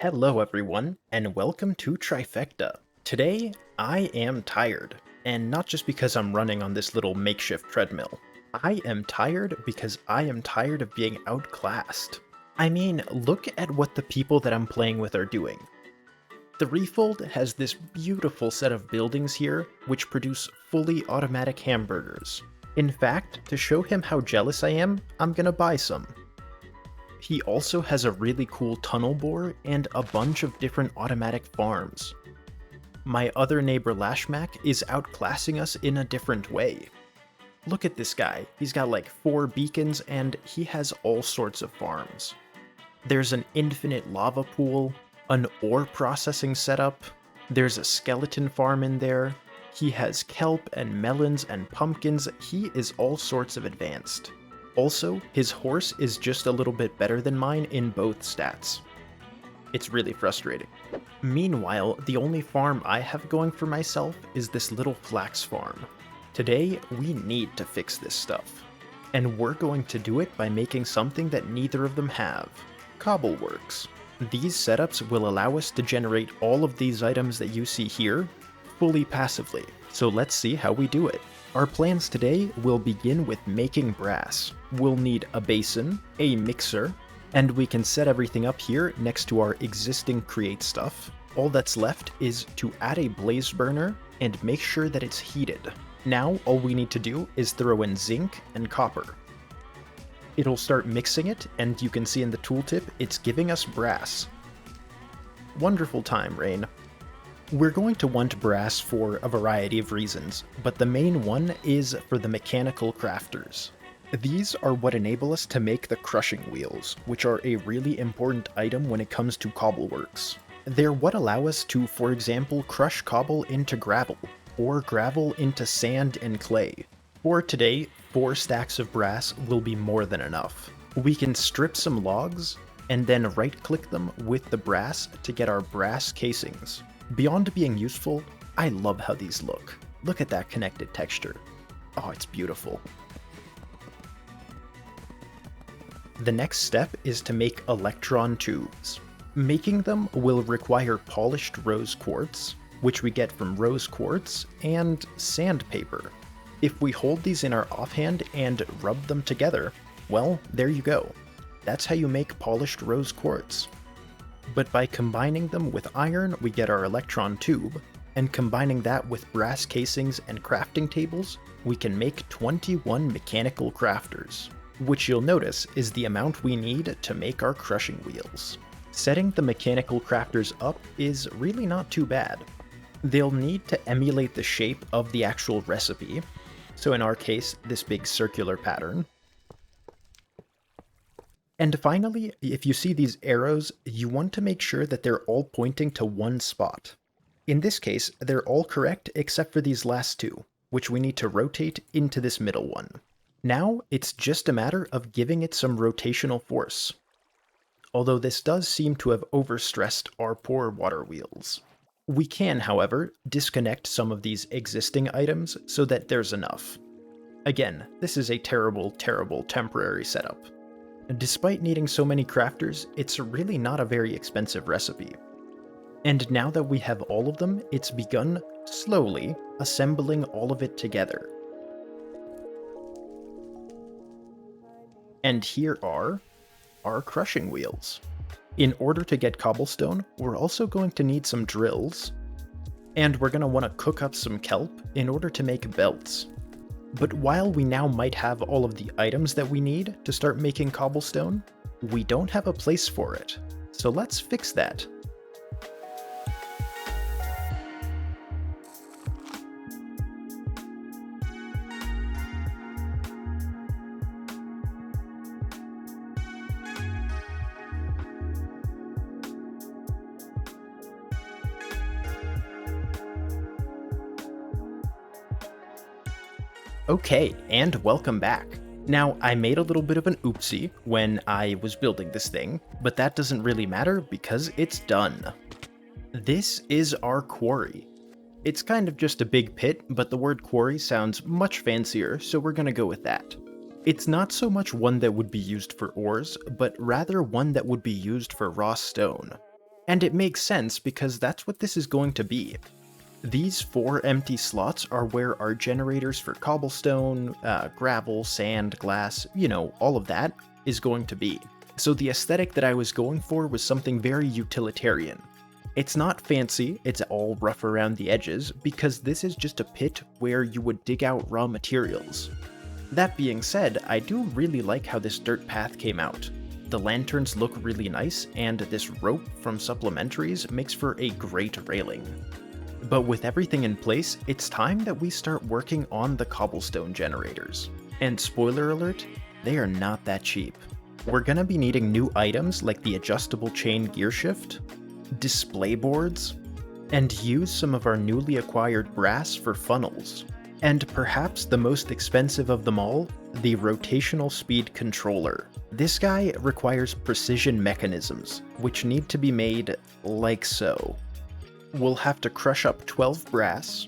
Hello everyone, and welcome to Trifecta. Today, I am tired, and not just because I'm running on this little makeshift treadmill. I am tired because I am tired of being outclassed. I mean, look at what the people that I'm playing with are doing. Threefold has this beautiful set of buildings here, which produce fully automatic hamburgers. In fact, to show him how jealous I am, I'm gonna buy some. He also has a really cool tunnel bore and a bunch of different automatic farms. My other neighbor Lashmak is outclassing us in a different way. Look at this guy, he's got like 4 beacons and he has all sorts of farms. There's an infinite lava pool, an ore processing setup, there's a skeleton farm in there, he has kelp and melons and pumpkins, he is all sorts of advanced. Also, his horse is just a little bit better than mine in both stats. It's really frustrating. Meanwhile, the only farm I have going for myself is this little flax farm. Today, we need to fix this stuff. And we're going to do it by making something that neither of them have. Cobbleworks. These setups will allow us to generate all of these items that you see here fully passively. So let's see how we do it. Our plans today will begin with making brass. We'll need a basin, a mixer, and we can set everything up here next to our existing create stuff. All that's left is to add a blaze burner and make sure that it's heated. Now all we need to do is throw in zinc and copper. It'll start mixing it, and you can see in the tooltip it's giving us brass. Wonderful time, Rain. We're going to want brass for a variety of reasons, but the main one is for the mechanical crafters. These are what enable us to make the crushing wheels, which are a really important item when it comes to cobbleworks. They're what allow us to, for example, crush cobble into gravel, or gravel into sand and clay. For today, 4 stacks of brass will be more than enough. We can strip some logs, and then right-click them with the brass to get our brass casings. Beyond being useful, I love how these look. Look at that connected texture. Oh, it's beautiful. The next step is to make electron tubes. Making them will require polished rose quartz, which we get from rose quartz, and sandpaper. If we hold these in our offhand and rub them together, well, there you go. That's how you make polished rose quartz. But by combining them with iron, we get our electron tube, and combining that with brass casings and crafting tables, we can make 21 mechanical crafters, which you'll notice is the amount we need to make our crushing wheels. Setting the mechanical crafters up is really not too bad. They'll need to emulate the shape of the actual recipe, so in our case, this big circular pattern. And finally, if you see these arrows, you want to make sure that they're all pointing to one spot. In this case, they're all correct except for these last 2, which we need to rotate into this middle one. Now, it's just a matter of giving it some rotational force. Although this does seem to have overstressed our poor water wheels. We can, however, disconnect some of these existing items so that there's enough. Again, this is a terrible, terrible temporary setup. Despite needing so many crafters, it's really not a very expensive recipe. And now that we have all of them, it's begun slowly assembling all of it together. And here are our crushing wheels. In order to get cobblestone, we're also going to need some drills, and we're going to want to cook up some kelp in order to make belts. But while we now might have all of the items that we need to start making cobblestone, we don't have a place for it. So let's fix that. Okay, and welcome back. Now, I made a little bit of an oopsie when I was building this thing, but that doesn't really matter because it's done. This is our quarry. It's kind of just a big pit, but the word quarry sounds much fancier, so we're gonna go with that. It's not so much one that would be used for ores, but rather one that would be used for raw stone. And it makes sense because that's what this is going to be. These 4 empty slots are where our generators for cobblestone, gravel, sand, glass, all of that is going to be. So the aesthetic that I was going for was something very utilitarian. It's not fancy, it's all rough around the edges, because this is just a pit where you would dig out raw materials. That being said, I do really like how this dirt path came out. The lanterns look really nice, and this rope from supplementaries makes for a great railing. But with everything in place, it's time that we start working on the cobblestone generators. And spoiler alert, they are not that cheap. We're gonna be needing new items like the adjustable chain gearshift, display boards, and use some of our newly acquired brass for funnels. And perhaps the most expensive of them all, the rotational speed controller. This guy requires precision mechanisms, which need to be made like so. We'll have to crush up 12 brass,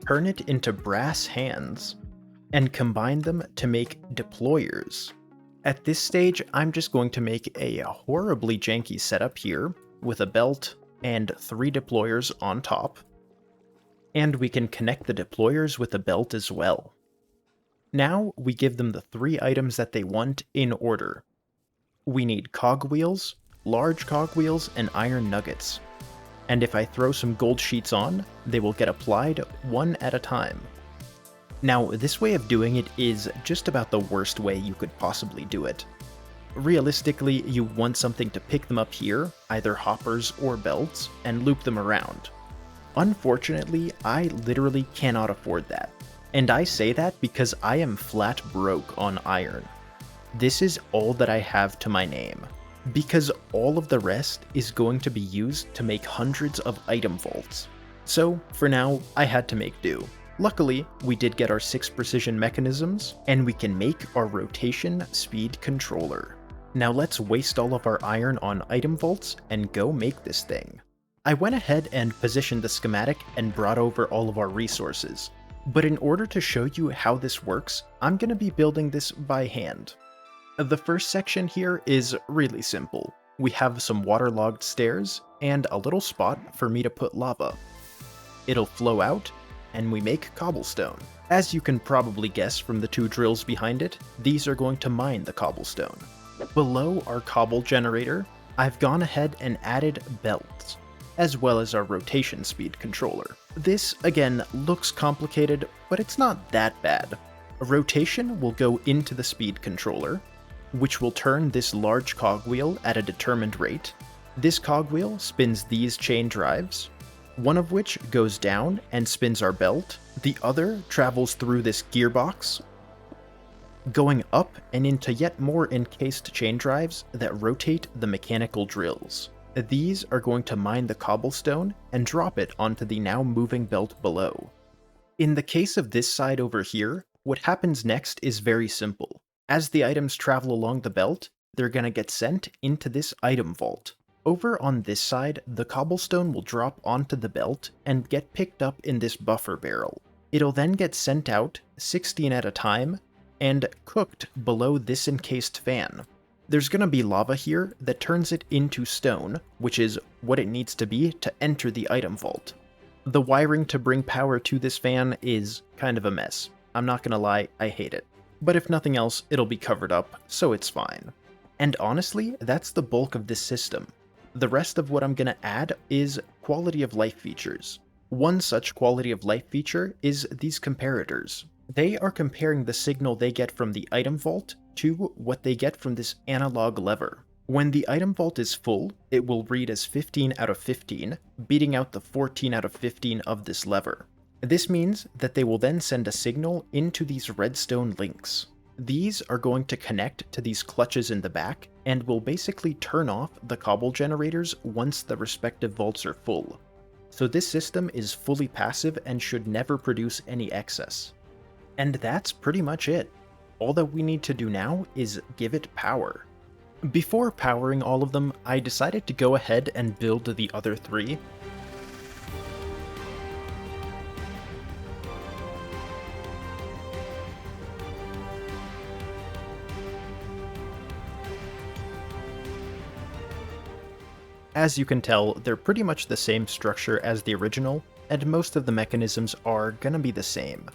turn it into brass hands, and combine them to make deployers. At this stage, I'm just going to make a horribly janky setup here with a belt and 3 deployers on top. And we can connect the deployers with a belt as well. Now we give them the 3 items that they want in order. We need cogwheels, large cogwheels, and iron nuggets. And if I throw some gold sheets on, they will get applied one at a time. Now, this way of doing it is just about the worst way you could possibly do it. Realistically, you want something to pick them up here, either hoppers or belts, and loop them around. Unfortunately, I literally cannot afford that. And I say that because I am flat broke on iron. This is all that I have to my name, because all of the rest is going to be used to make hundreds of item vaults. So, for now, I had to make do. Luckily, we did get our 6 precision mechanisms, and we can make our rotation speed controller. Now let's waste all of our iron on item vaults and go make this thing. I went ahead and positioned the schematic and brought over all of our resources. But in order to show you how this works, I'm going to be building this by hand. The first section here is really simple. We have some waterlogged stairs and a little spot for me to put lava. It'll flow out, and we make cobblestone. As you can probably guess from the 2 drills behind it, these are going to mine the cobblestone. Below our cobble generator, I've gone ahead and added belts, as well as our rotation speed controller. This, again, looks complicated, but it's not that bad. A rotation will go into the speed controller, which will turn this large cogwheel at a determined rate. This cogwheel spins these chain drives, one of which goes down and spins our belt, the other travels through this gearbox, going up and into yet more encased chain drives that rotate the mechanical drills. These are going to mine the cobblestone and drop it onto the now moving belt below. In the case of this side over here, what happens next is very simple. As the items travel along the belt, they're going to get sent into this item vault. Over on this side, the cobblestone will drop onto the belt and get picked up in this buffer barrel. It'll then get sent out, 16 at a time, and cooked below this encased fan. There's gonna be lava here that turns it into stone, which is what it needs to be to enter the item vault. The wiring to bring power to this fan is kind of a mess. I'm not gonna lie, I hate it. But if nothing else, it'll be covered up, so it's fine. And honestly, that's the bulk of this system. The rest of what I'm going to add is quality of life features. One such quality of life feature is these comparators. They are comparing the signal they get from the item vault to what they get from this analog lever. When the item vault is full, it will read as 15 out of 15, beating out the 14 out of 15 of this lever. This means that they will then send a signal into these redstone links. These are going to connect to these clutches in the back, and will basically turn off the cobble generators once the respective vaults are full. So this system is fully passive and should never produce any excess. And that's pretty much it. All that we need to do now is give it power. Before powering all of them, I decided to go ahead and build the other 3. As you can tell, they're pretty much the same structure as the original, and most of the mechanisms are gonna be the same.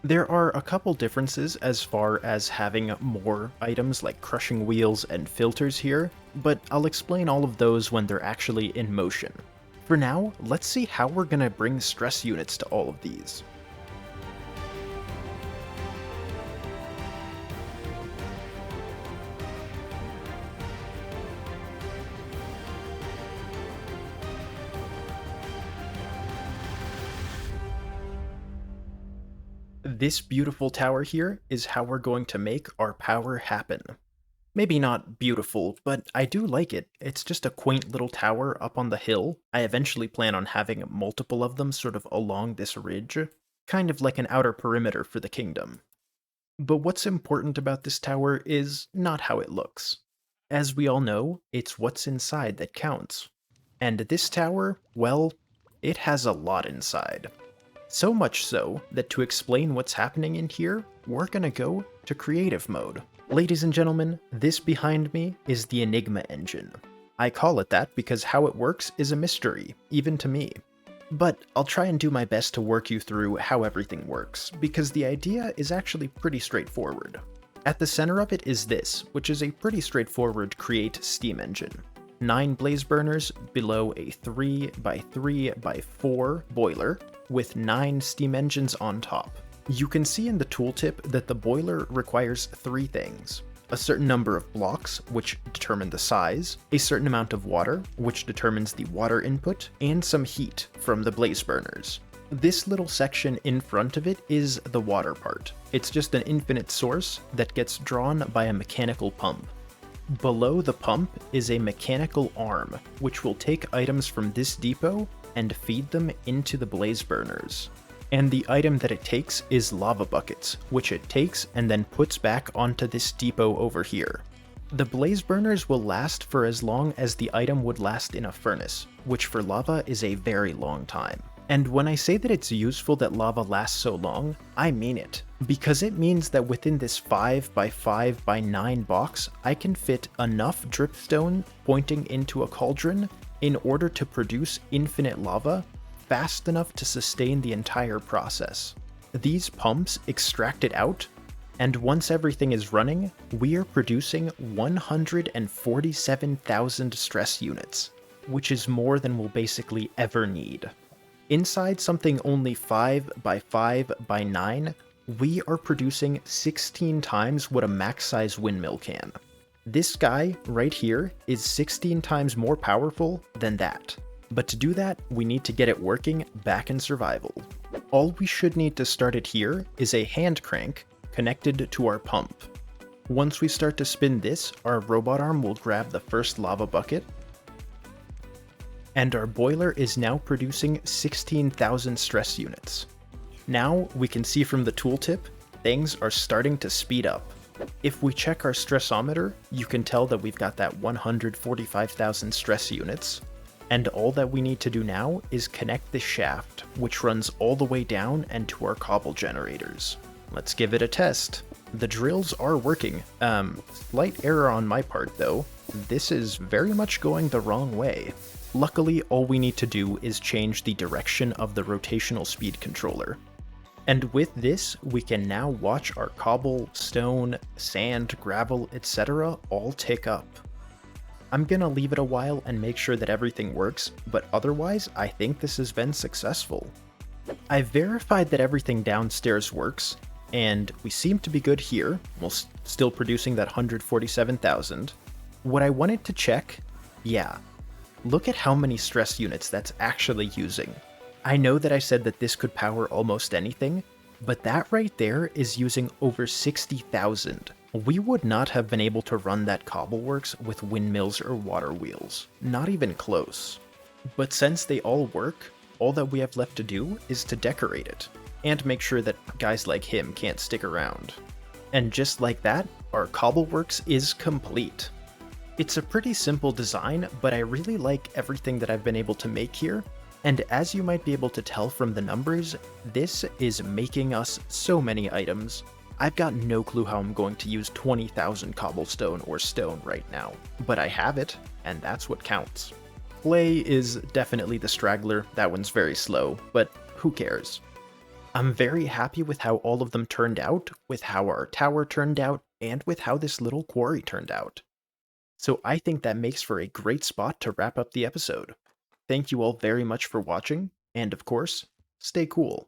There are a couple differences as far as having more items like crushing wheels and filters here, but I'll explain all of those when they're actually in motion. For now, let's see how we're gonna bring stress units to all of these. This beautiful tower here is how we're going to make our power happen. Maybe not beautiful, but I do like it. It's just a quaint little tower up on the hill. I eventually plan on having multiple of them sort of along this ridge, kind of like an outer perimeter for the kingdom. But what's important about this tower is not how it looks. As we all know, it's what's inside that counts. And this tower, well, it has a lot inside. So much so that to explain what's happening in here, we're gonna go to creative mode. Ladies and gentlemen, this behind me is the Enigma Engine. I call it that because how it works is a mystery, even to me. But I'll try and do my best to work you through how everything works, because the idea is actually pretty straightforward. At the center of it is this, which is a pretty straightforward create steam engine. 9 blaze burners below a 3x3x4 boiler, with 9 steam engines on top. You can see in the tooltip that the boiler requires 3 things. A certain number of blocks, which determine the size, a certain amount of water, which determines the water input, and some heat from the blaze burners. This little section in front of it is the water part. It's just an infinite source that gets drawn by a mechanical pump. Below the pump is a mechanical arm, which will take items from this depot and feed them into the blaze burners. And the item that it takes is lava buckets, which it takes and then puts back onto this depot over here. The blaze burners will last for as long as the item would last in a furnace, which for lava is a very long time. And when I say that it's useful that lava lasts so long, I mean it, because it means that within this 5x5x9 box, I can fit enough dripstone pointing into a cauldron in order to produce infinite lava fast enough to sustain the entire process. These pumps extract it out, and once everything is running, we are producing 147,000 stress units, which is more than we'll basically ever need. Inside something only 5x5x9, we are producing 16 times what a max-size windmill can. This guy right here is 16 times more powerful than that. But to do that, we need to get it working back in survival. All we should need to start it here is a hand crank connected to our pump. Once we start to spin this, our robot arm will grab the first lava bucket, and our boiler is now producing 16,000 stress units. Now we can see from the tooltip, things are starting to speed up. If we check our stressometer, you can tell that we've got that 145,000 stress units. And all that we need to do now is connect this shaft, which runs all the way down and to our cobble generators. Let's give it a test. The drills are working. Slight error on my part though. This is very much going the wrong way. Luckily, all we need to do is change the direction of the rotational speed controller. And with this, we can now watch our cobble, stone, sand, gravel, etc. all tick up. I'm gonna leave it a while and make sure that everything works, but otherwise I think this has been successful. I've verified that everything downstairs works, and we seem to be good here, while still producing that 147,000. What I wanted to check, yeah, look at how many stress units that's actually using. I know that I said that this could power almost anything, but that right there is using over 60,000. We would not have been able to run that cobbleworks with windmills or water wheels, not even close. But since they all work, all that we have left to do is to decorate it, and make sure that guys like him can't stick around. And just like that, our cobbleworks is complete. It's a pretty simple design, but I really like everything that I've been able to make here, and as you might be able to tell from the numbers, this is making us so many items. I've got no clue how I'm going to use 20,000 cobblestone or stone right now, but I have it, and that's what counts. Clay is definitely the straggler, that one's very slow, but who cares? I'm very happy with how all of them turned out, with how our tower turned out, and with how this little quarry turned out. So I think that makes for a great spot to wrap up the episode. Thank you all very much for watching, and of course, stay cool.